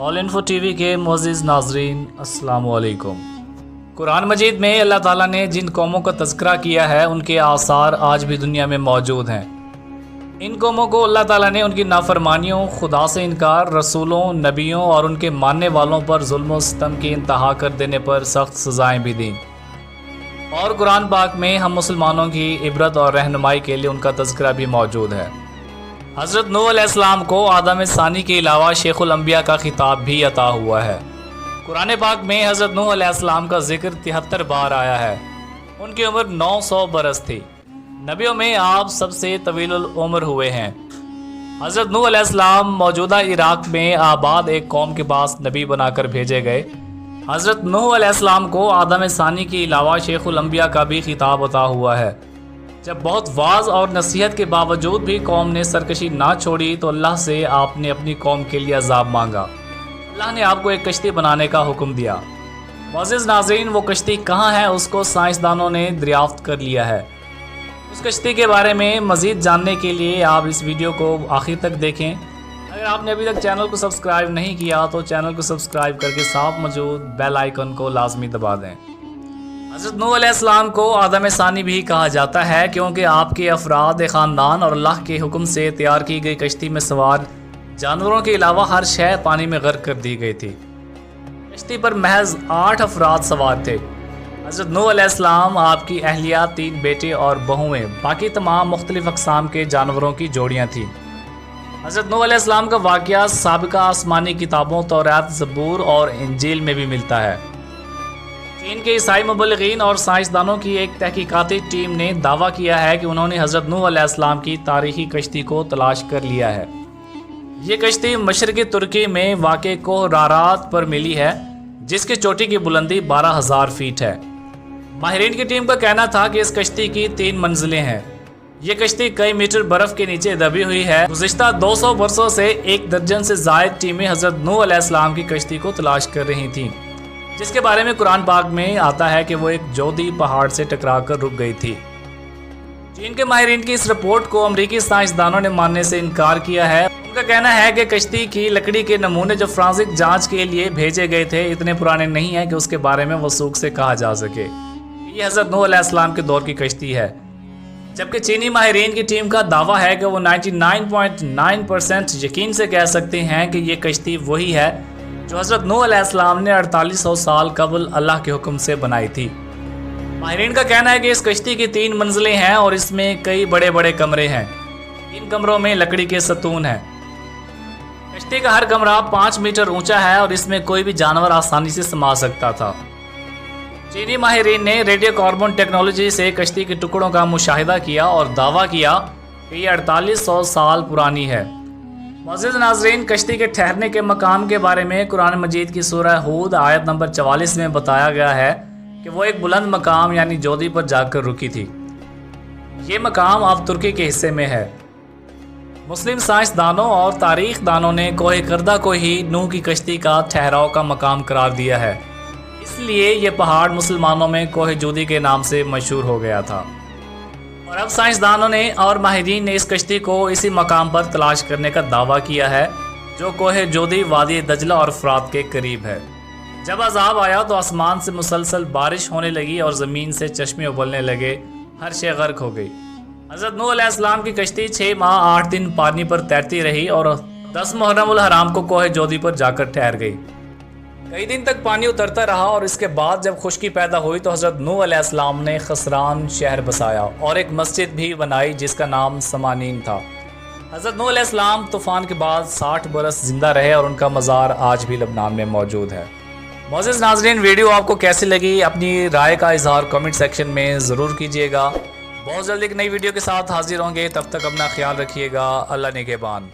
All info TV के मुअज़्ज़िज़ नाज़रीन, अस्सलामु अलैकुम। कुरान मजीद में अल्लाह ताला ने जिन कौमों का तज़किरा किया है उनके आसार आज भी दुनिया में मौजूद हैं। इन कौमों को अल्लाह ताला ने उनकी नाफरमानियों, खुदा से इनकार, रसूलों, नबियों और उनके मानने वालों पर जुल्म व सितम की इंतहा कर देने पर सख्त सज़ाएँ भी दीं। और कुरान पाक में हम मुसलमानों की इबरत और रहनुमाई के लिए उनका तज़किरा भी मौजूद है। हज़रत नूह अलैहिस्सलाम को आदम सानी के अलावा शेखुल अंबिया का खिताब भी अता हुआ है। कुरान पाक में हज़रत नूह अलैहिस्सलाम का जिक्र 73 बार आया है। उनकी उम्र 900 बरस थी। नबियों में आप सबसे तवीलुल उम्र हुए हैं। हज़रत नूह अलैहिस्सलाम मौजूदा इराक़ में आबाद एक कौम के पास नबी बनाकर भेजे गए। हज़रत नूह अलैहिस्सलाम को आदम सानी के अलावा शेखुल अंबिया का भी खिताब अता हुआ है। जब बहुत वाज और नसीहत के बावजूद भी कौम ने सरकशी ना छोड़ी तो अल्लाह से आपने अपनी कौम के लिए अजाब मांगा। अल्लाह ने आपको एक कश्ती बनाने का हुक्म दिया। मुअज़्ज़िज़ नाज़रीन, वो कश्ती कहाँ है उसको साइंसदानों ने दरियाफ्त कर लिया है। उस कश्ती के बारे में मज़ीद जानने के लिए आप इस वीडियो को आखिर तक देखें। अगर आपने अभी तक चैनल को सब्सक्राइब नहीं किया तो चैनल को सब्सक्राइब करके साथ मौजूद बेल आइकन को लाजमी दबा दें। हज़रत नूह अलैहिस्सलाम को आदम सानी भी कहा जाता है क्योंकि आपके अफराद ख़ानदान और अल्लाह के हुक्म से तैयार की गई कश्ती में सवार जानवरों के अलावा हर शय पानी में गर्क कर दी गई थी। कश्ती पर महज 8 अफराद सवार थे। हज़रत नूह अलैहिस्सलाम, आपकी अहलिया, 3 बेटे और बहुएँ, बाकी तमाम मुख्तलिफ़ अक़साम के जानवरों की जोड़ियाँ थीं। हज़रत नूह अलैहिस्सलाम का वाक़या साबिक़ा आसमानी किताबों तौरात, ज़बूर और इंजील में भी मिलता है। चीन के ईसाई मुबल्लिगीन और साइंसदानों की एक तहकीकाती टीम ने दावा किया है कि उन्होंने हज़रत नूह अलैहिस्सलाम की तारीखी कश्ती को तलाश कर लिया है। ये कश्ती मशरक़ी तुर्की में वाक़े कोह रारात पर मिली है, जिसकी चोटी की बुलंदी 12,000 फीट है। माहिरीन की टीम का कहना था कि इस कश्ती की 3 मंजिलें हैं। ये कश्ती कई मीटर बर्फ़ के नीचे दबी हुई है। गुज़िश्ता 200 बरसों से 1 दर्जन से ज़ायद टीमें हज़रत नूह अलैहिस्सलाम की कश्ती को तलाश कर रही थीं, जिसके बारे में कुरान पाक में आता है कि वो एक जोदी पहाड़ से टकराकर रुक गई थी। चीन के माहिरीन की इस रिपोर्ट को अमरीकी साइंसदानों ने मानने से इनकार किया है। उनका कहना है कि कश्ती की लकड़ी के नमूने जो फ्रांसिक जांच के लिए भेजे गए थे इतने पुराने नहीं हैं कि उसके बारे में वसूख से कहा जा सके ये हज़रत नूह अलैहिस्सलाम के दौर की कश्ती है। जबकि चीनी माहिरीन की टीम का दावा है कि वो 99.9% यकीन से कह सकते हैं कि ये कश्ती वही है जो हज़रत नूह अलैहिस्सलाम ने 4800 साल कबल अल्लाह के हुक्म से बनाई थी। माहिरीन का कहना है कि इस कश्ती की 3 मंजिलें हैं और इसमें कई बड़े बड़े कमरे हैं। इन कमरों में लकड़ी के सतून हैं। कश्ती का हर कमरा 5 मीटर ऊंचा है और इसमें कोई भी जानवर आसानी से समा सकता था। चीनी माहिरीन ने रेडियो कार्बन टेक्नोलॉजी से कश्ती के टुकड़ों का मुशाहिदा किया और दावा किया कि ये 4800 साल पुरानी है। मुअज़्ज़िज़ नाज़रीन, कश्ती के ठहरने के मकाम के बारे में कुरान मजीद की सूरह हूद आयत नंबर 44 में बताया गया है कि वो एक बुलंद मकाम यानी जोदी पर जाकर रुकी थी। ये मकाम अब तुर्की के हिस्से में है। मुस्लिम साइंसदानों और तारीख दानों ने कोहे करदा को ही नूह की कश्ती का ठहराव का मकाम करार दिया है। इसलिए ये पहाड़ मुसलमानों में कोहे जोदी के नाम से मशहूर हो गया था। और अब साइंसदानों ने और माहिरीन ने इस कश्ती को इसी मकाम पर तलाश करने का दावा किया है जो कोहे जोदी वादी दजला और फ़रात के करीब है। जब अज़ाब आया तो आसमान से मुसलसल बारिश होने लगी और ज़मीन से चश्मे उबलने लगे, हर शे गर्क हो गई। हज़रत नूह अलैहिस्सलाम की कश्ती 6 माह 8 दिन पानी पर तैरती रही और 10 मुहर्रम उल हराम को कोहे जोदी पर जाकर ठहर गई। कई दिन तक पानी उतरता रहा और इसके बाद जब खुश्की पैदा हुई तो हज़रत नूह अलैहिस्सलाम ने खसरान शहर बसाया और एक मस्जिद भी बनाई जिसका नाम समानीन था। हज़रत नूह अलैहिस्सलाम तूफ़ान के बाद 60 बरस ज़िंदा रहे और उनका मज़ार आज भी लबनान में मौजूद है। मुअज़्ज़िज़ नाज़रीन, वीडियो आपको कैसी लगी अपनी राय का इज़हार कमेंट सेक्शन में ज़रूर कीजिएगा। बहुत जल्दी एक नई वीडियो के साथ हाजिर होंगे, तब तक अपना ख्याल रखिएगा। अल्लाह निगहबान।